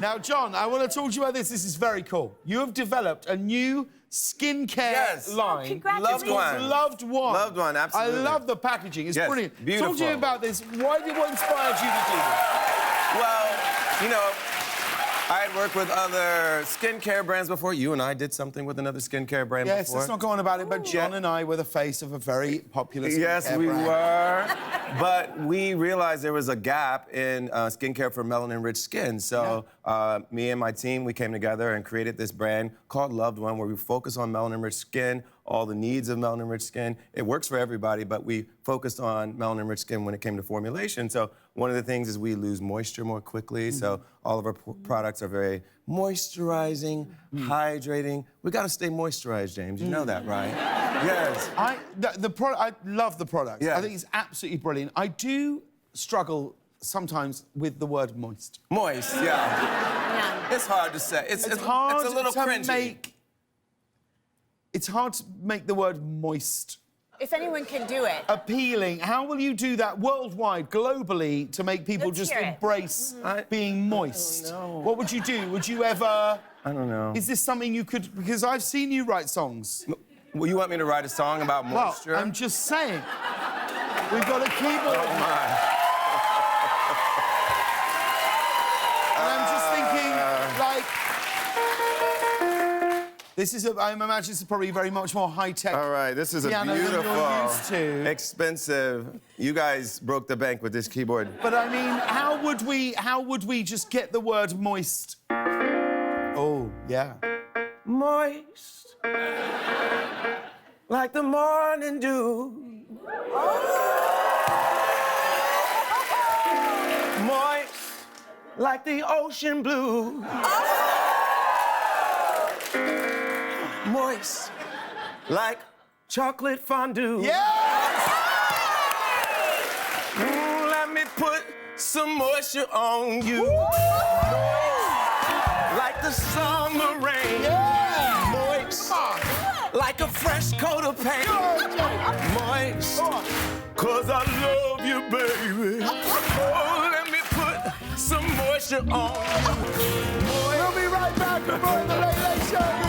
Now, John, I want to talk to you about this. This is very cool. You have developed a new skincare line. Oh, congratulations. Loved One. Loved One, absolutely. I love the packaging. It's brilliant. Beautiful. Talk to me about this. What inspired you to do this? Well, you know, I had worked with other skincare brands before. You and I did something with another skincare brand before. Yes, let's not go on about it, but John and I were the face of a very popular skincare brand. Yes, we were. But we realized there was a gap in skincare for melanin-rich skin. So me and my team, we came together and created this brand called Loved One, where we focus on melanin-rich skin, all the needs of melanin-rich skin. It works for everybody, but we focused on melanin-rich skin when it came to formulation. So one of the things is we lose moisture more quickly. So all of our products are very moisturizing, hydrating. We got to stay moisturized, James. You know that, right? Yes. I love the product. Yeah. I think it's absolutely brilliant. I do struggle sometimes with the word moist. Moist, yeah. It's hard to say. It's hard it's a little to cringy. It's hard to make the word moist If anyone can do it. appealing. How will you do that worldwide, globally, to make people Let's just hear it. embrace being moist? I don't know. What would you do? Would you ever... I don't know. Is this something you could... Because I've seen you write songs. Well, you want me to write a song about moisture? Well, I'm just saying. We've got a keyboard. Oh, my. And I'm just thinking, like... This is, I imagine this is probably very much more high-tech. All right, this is a piano than beautiful, you're used to. expensive. You guys broke the bank with this keyboard. But I mean, how would we just get the word moist? Oh, yeah. Moist, like the morning dew. Moist, like the ocean blue. Moist, like chocolate fondue. Yes! Let me put some moisture on you. Like the summer rain. Yeah! Moist, like a fresh coat of paint. Moist, cause I love you, baby. Oh, let me put some moisture on you. We'll be right back. We're on the Late Late Show.